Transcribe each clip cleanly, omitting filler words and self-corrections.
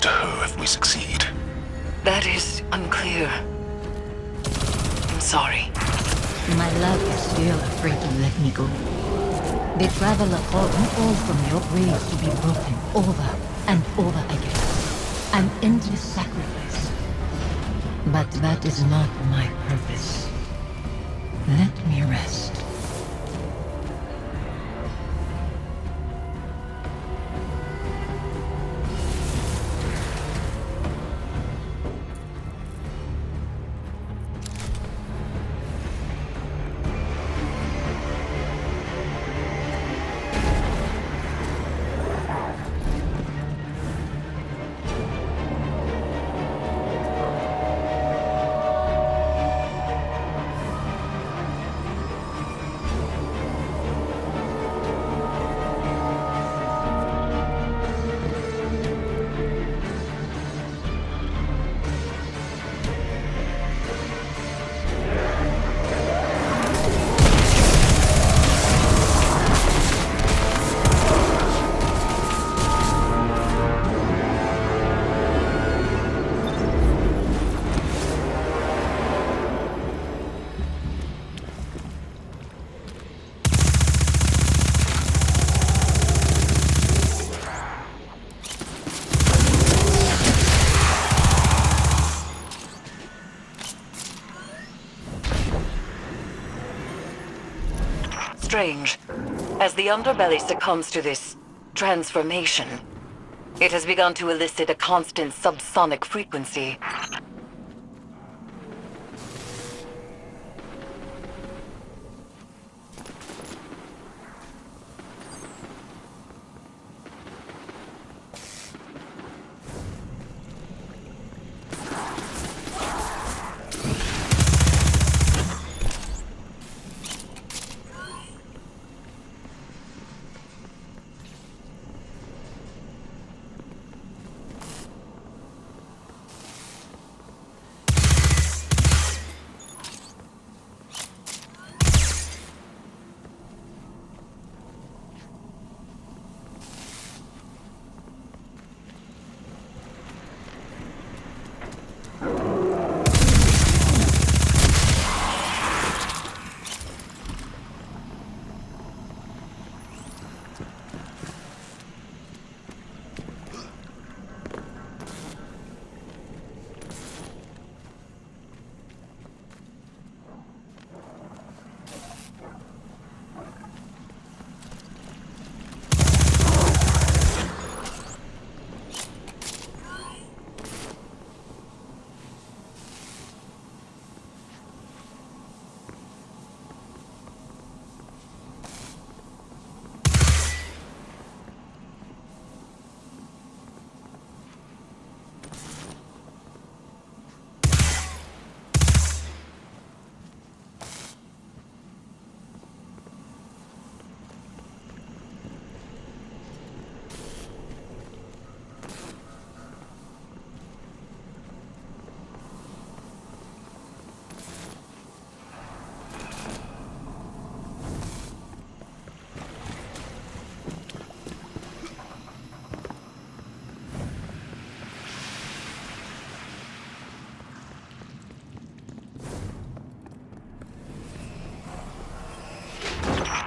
to her if we succeed? That is unclear. I'm sorry. My love is still afraid to let me go. They travel upon all from your grave to be broken over and over again. An endless sacrifice. But that is not my purpose. Let me rest. Strange. As the underbelly succumbs to this transformation, it has begun to elicit a constant subsonic frequency.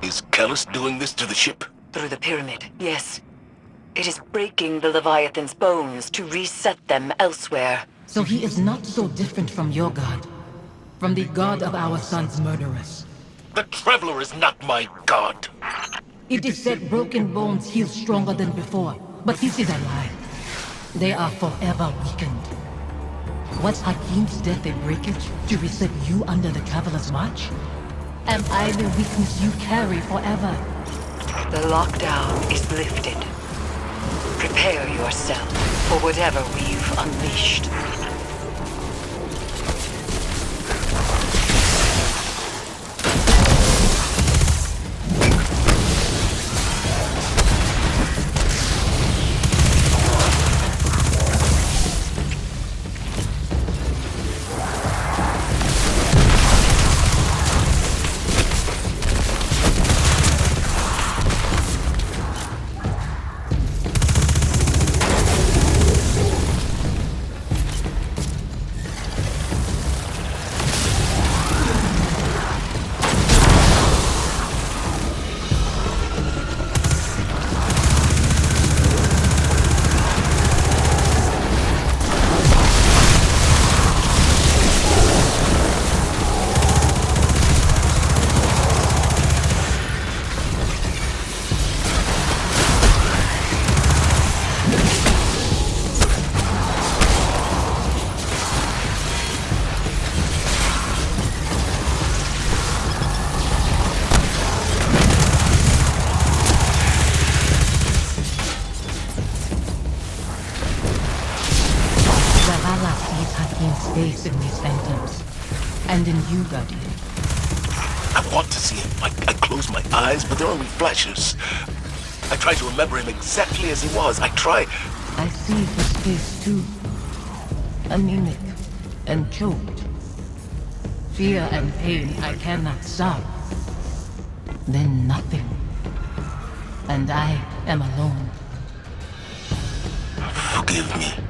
Is Callus doing this to the ship? Through the pyramid, yes. It is breaking the Leviathan's bones to reset them elsewhere. So he is not so different from your god. From the god of our son's murderers. The Traveler is not my god! It is said broken bones heal stronger than before, but this is a lie. They are forever weakened. Was Hakim's death a breakage to reset you under the Traveler's march? Am I the weakness you carry forever? The lockdown is lifted. Prepare yourself for whatever we've unleashed. and in you, Guardian. I want to see him. I close my eyes, but they're only flashes. I try to remember him exactly as he was. I try. I see his face too. Anemic and choked. Fear and pain I cannot stop. Then nothing. And I am alone. Forgive me.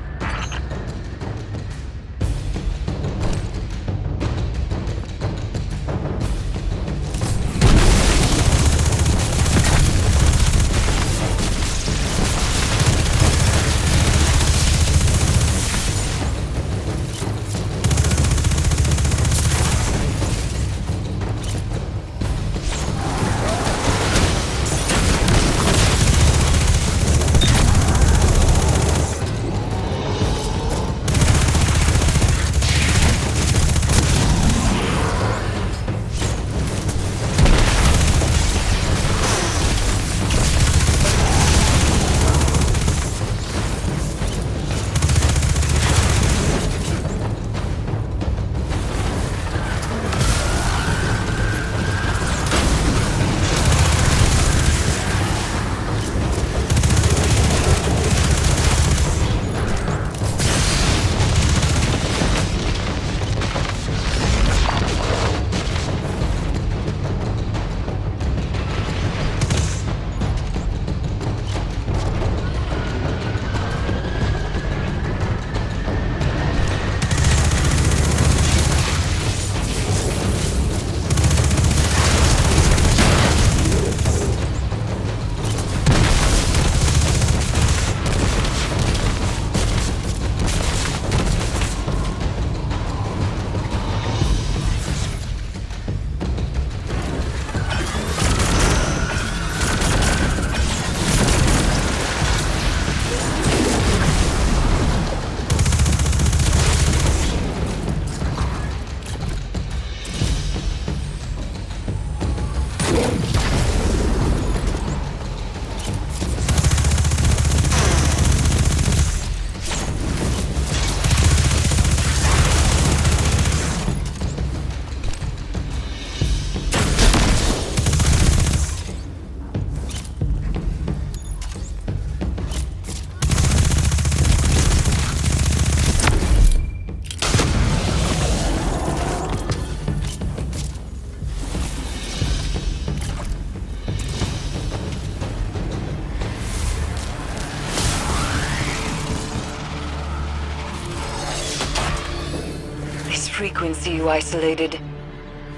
Frequency you isolated.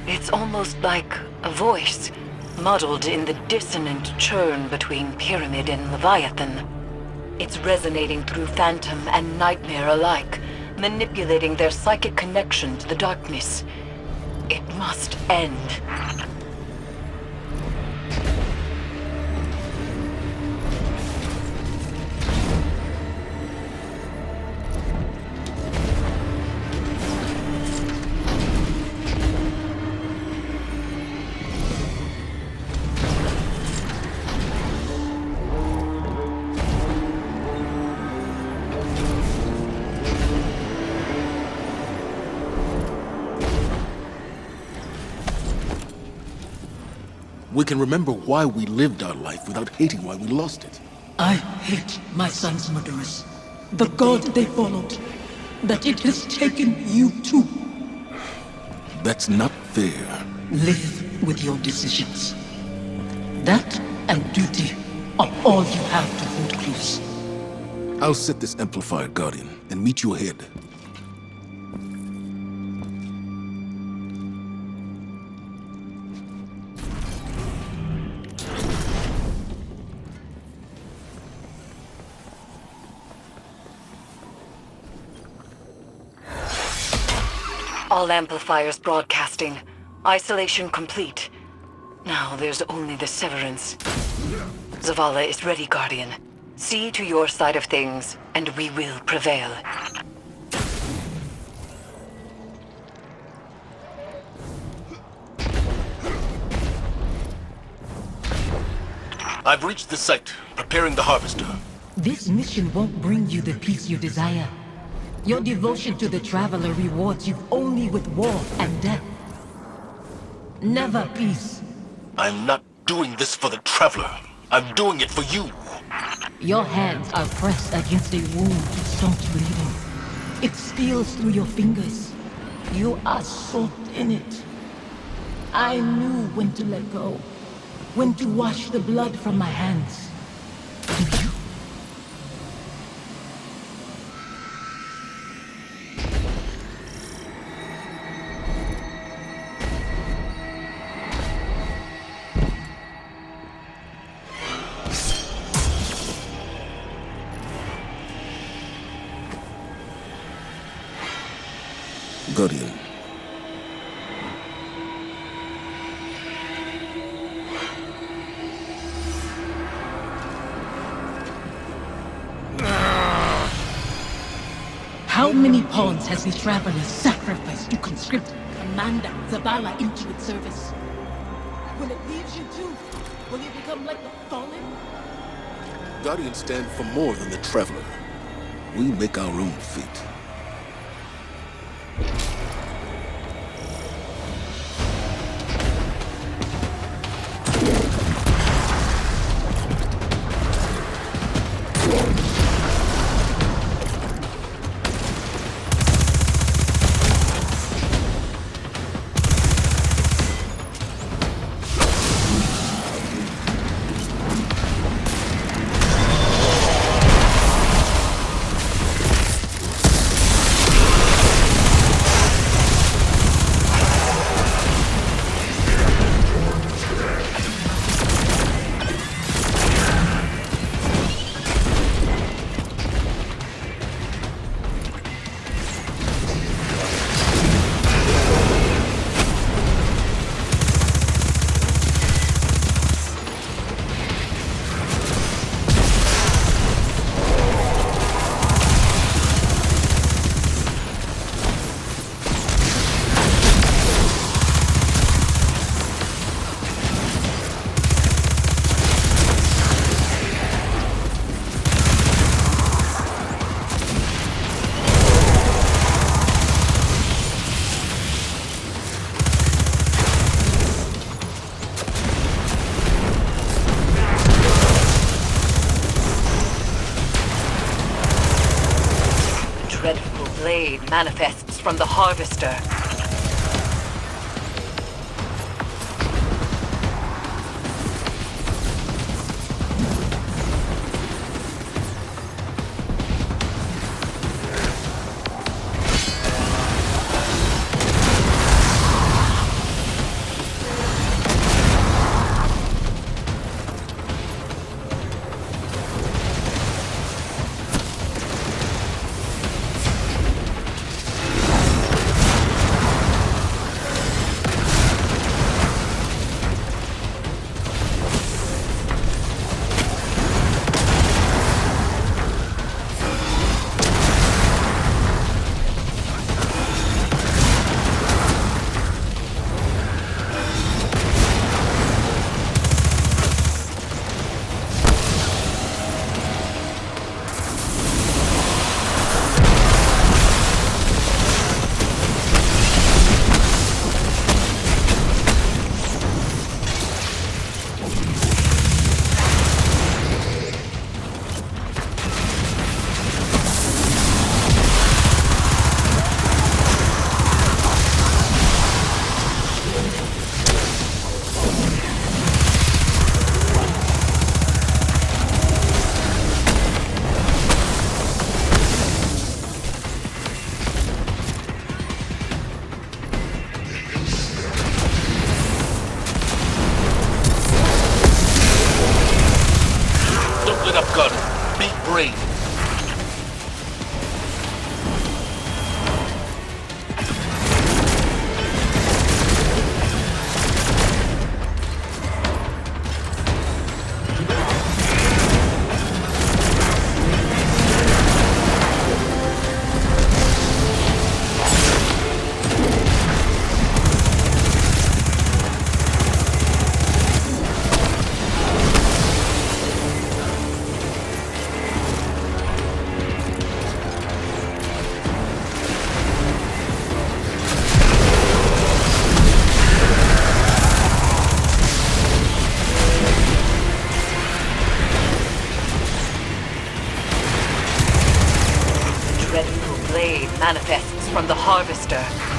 It's almost like a voice, muddled in the dissonant churn between Pyramid and Leviathan. It's resonating through Phantom and Nightmare alike, manipulating their psychic connection to the darkness. It must end. We can remember why we lived our life without hating why we lost it. I hate my son's murderers. The god they followed. That it has taken you too. That's not fair. Live with your decisions. That and duty are all you have to hold close. I'll set this amplifier, Guardian, and meet you ahead. All amplifiers broadcasting. Isolation complete. Now there's only the severance. Zavala is ready, Guardian. See to your side of things, and we will prevail. I've reached the site, preparing the harvester. This mission won't bring you the peace you desire. Your devotion to the Traveler rewards you only with war and death. Never peace. I'm not doing this for the Traveler. I'm doing it for you. Your hands are pressed against a wound to staunch bleeding. It steals through your fingers. You are soaked in it. I knew when to let go, when to wash the blood from my hands. And you? Guardian. How many pawns has the Traveler sacrificed to conscript Commander Zavala into its service? When it leaves you too, will you become like the Fallen? Guardians stand for more than the Traveler. We make our own fate. Dreadful blade manifests from the Harvester. Don't let up, gun. Be brave. Master.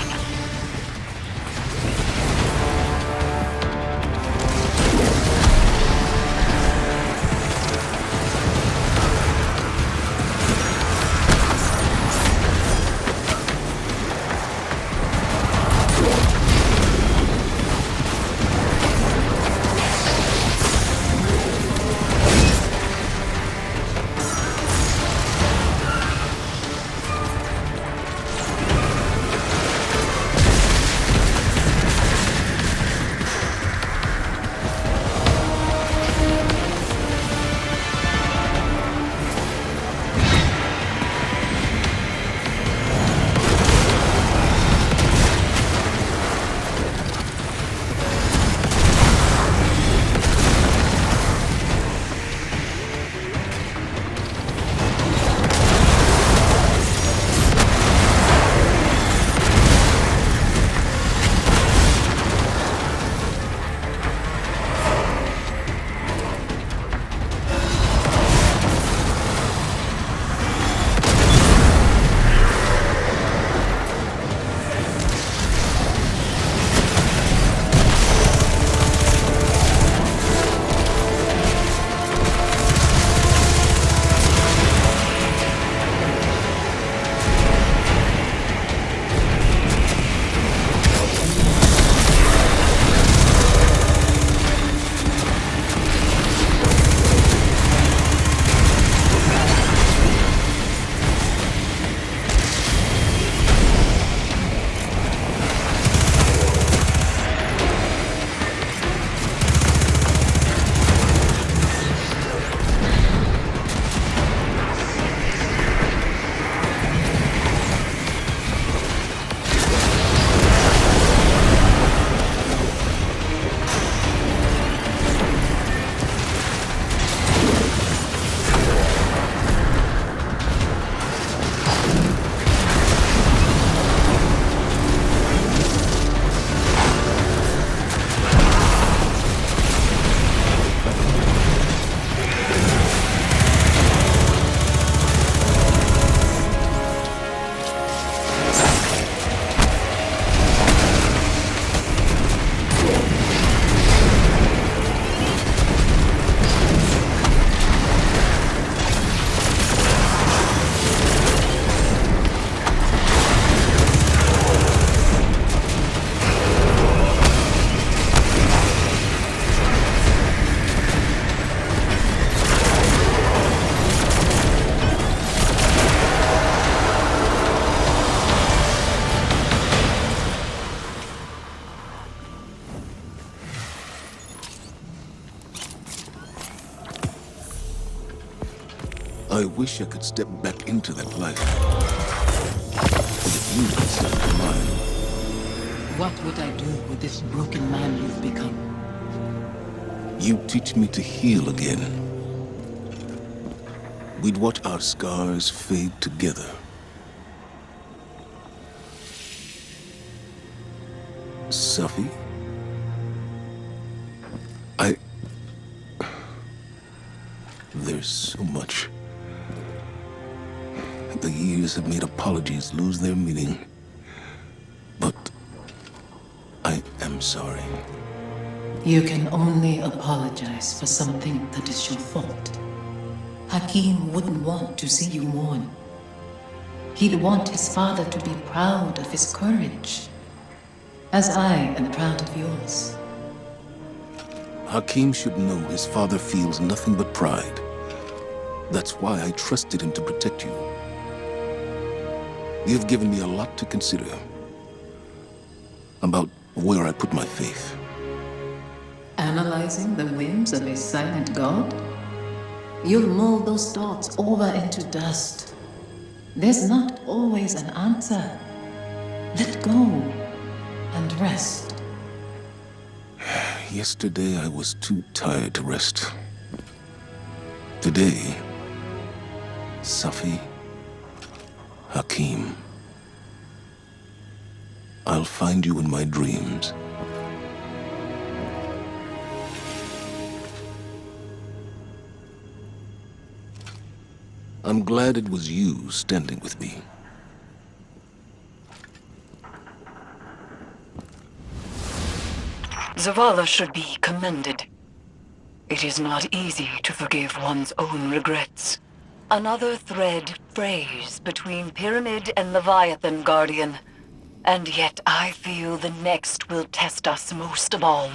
I wish I could step back into that life. But you consider it mine. What would I do with this broken man you've become? You teach me to heal again. We'd watch our scars fade together. Safi? There's so much. The years have made apologies lose their meaning. But I am sorry. You can only apologize for something that is your fault. Hakim wouldn't want to see you mourn. He'd want his father to be proud of his courage, as I am proud of yours. Hakim should know his father feels nothing but pride. That's why I trusted him to protect you. You've given me a lot to consider about where I put my faith. Analyzing the whims of a silent god? You'll mold those thoughts over into dust. There's not always an answer. Let go and rest. Yesterday I was too tired to rest. Today, Safi, Hakim, I'll find you in my dreams. I'm glad it was you standing with me. Zavala should be commended. It is not easy to forgive one's own regrets. Another thread frays between Pyramid and Leviathan, Guardian. And yet I feel the next will test us most of all.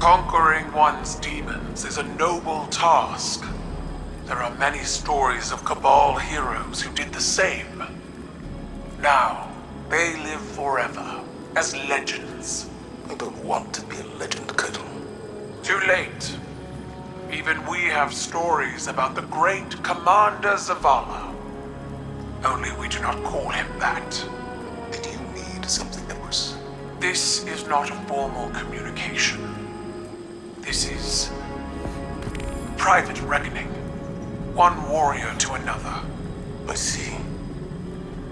Conquering one's demons is a noble task. There are many stories of Cabal heroes who did the same. Now, they live forever, as legends. I don't want to be a legend, Kettle. Too late. Even we have stories about the great Commander Zavala. Only we do not call him that. And you need something, Empress. This is not a formal communication. This is private reckoning. One warrior to another. I see.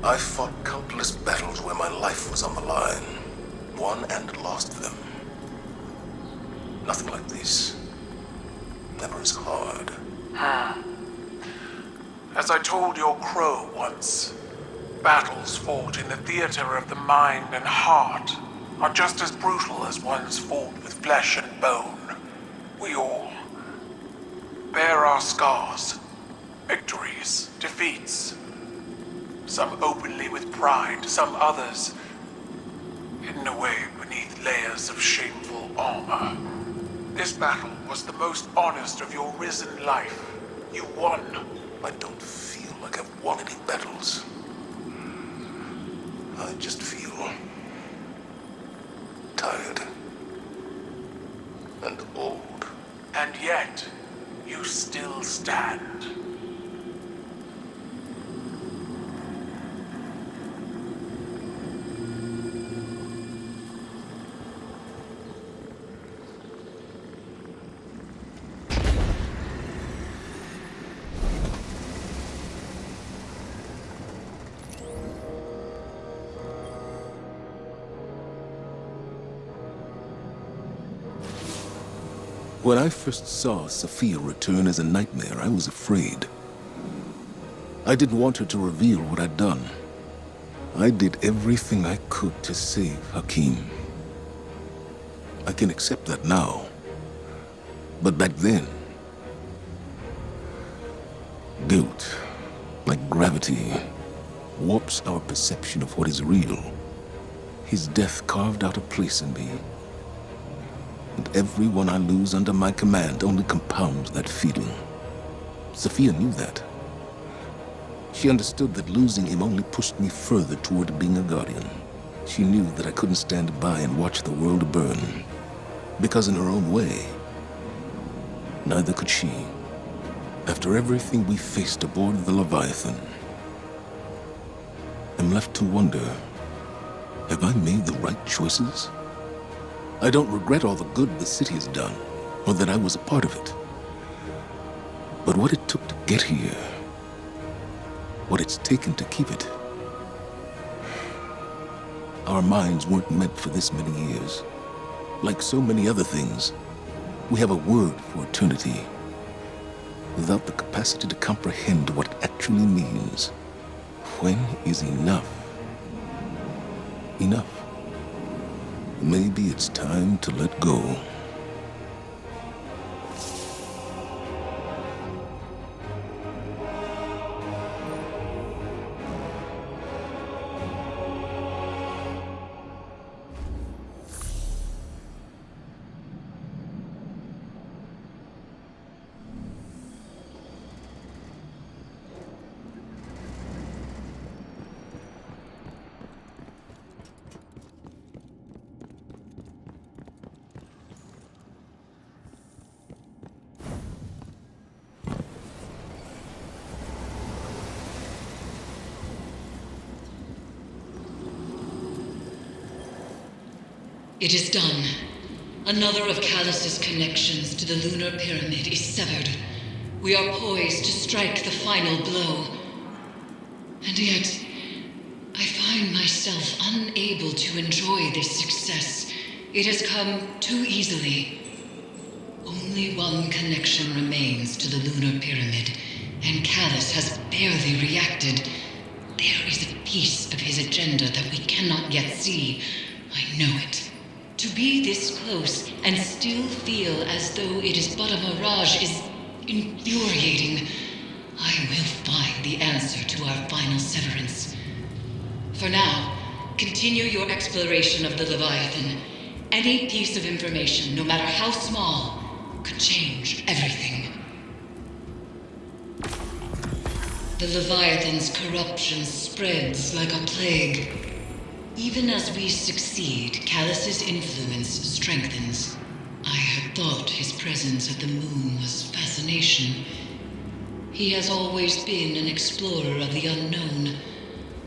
I fought countless battles where my life was on the line. Won and lost them. Nothing like this. Never as hard. As I told your crow once, battles fought in the theater of the mind and heart are just as brutal as ones fought with flesh and bone. We all bear our scars, victories, defeats. Some openly with pride, some others hidden away beneath layers of shameful armor. This battle was the most honest of your risen life. You won. I don't feel like I've won any battles. I just feel tired and old. And yet, you still stand. When I first saw Sophia return as a nightmare, I was afraid. I didn't want her to reveal what I'd done. I did everything I could to save Hakim. I can accept that now. But back then, guilt, like gravity, warps our perception of what is real. His death carved out a place in me. And everyone I lose under my command only compounds that feeling. Sophia knew that. She understood that losing him only pushed me further toward being a guardian. She knew that I couldn't stand by and watch the world burn. Because in her own way, neither could she. After everything we faced aboard the Leviathan, I'm left to wonder, have I made the right choices? I don't regret all the good the city has done, or that I was a part of it. But what it took to get here, what it's taken to keep it, our minds weren't meant for this many years. Like so many other things, we have a word for eternity, without the capacity to comprehend what it actually means. When is enough? Enough. Maybe it's time to let go. It is done. Another of Calus's connections to the lunar pyramid is severed. We are poised to strike the final blow. And yet, I find myself unable to enjoy this success. It has come too easily. Only one connection remains to the lunar pyramid, and Calus has barely reacted. There is a piece of his agenda that we cannot yet see. I know it. To be this close and still feel as though it is but a mirage is infuriating. I will find the answer to our final severance. For now, continue your exploration of the Leviathan. Any piece of information, no matter how small, could change everything. The Leviathan's corruption spreads like a plague. Even as we succeed, Calus's influence strengthens. I had thought his presence at the moon was fascination. He has always been an explorer of the unknown,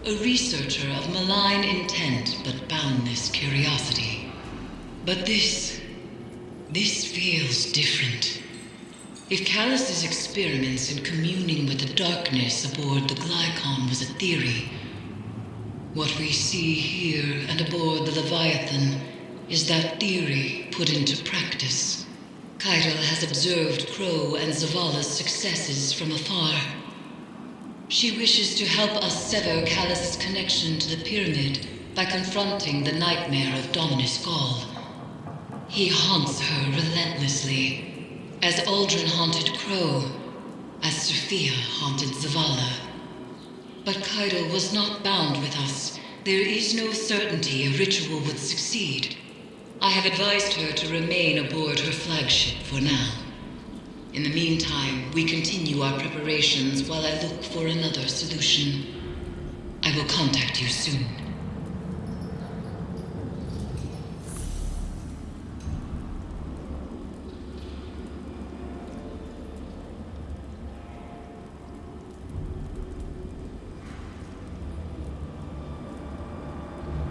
a researcher of malign intent but boundless curiosity. But this feels different. If Calus's experiments in communing with the darkness aboard the Glykon was a theory, what we see here and aboard the Leviathan is that theory put into practice. Keitel has observed Crow and Zavala's successes from afar. She wishes to help us sever Calus's connection to the pyramid by confronting the nightmare of Dominus Gaul. He haunts her relentlessly, as Aldrin haunted Crow, as Sophia haunted Zavala. But Keitel was not bound with us. There is no certainty a ritual would succeed. I have advised her to remain aboard her flagship for now. In the meantime, we continue our preparations while I look for another solution. I will contact you soon.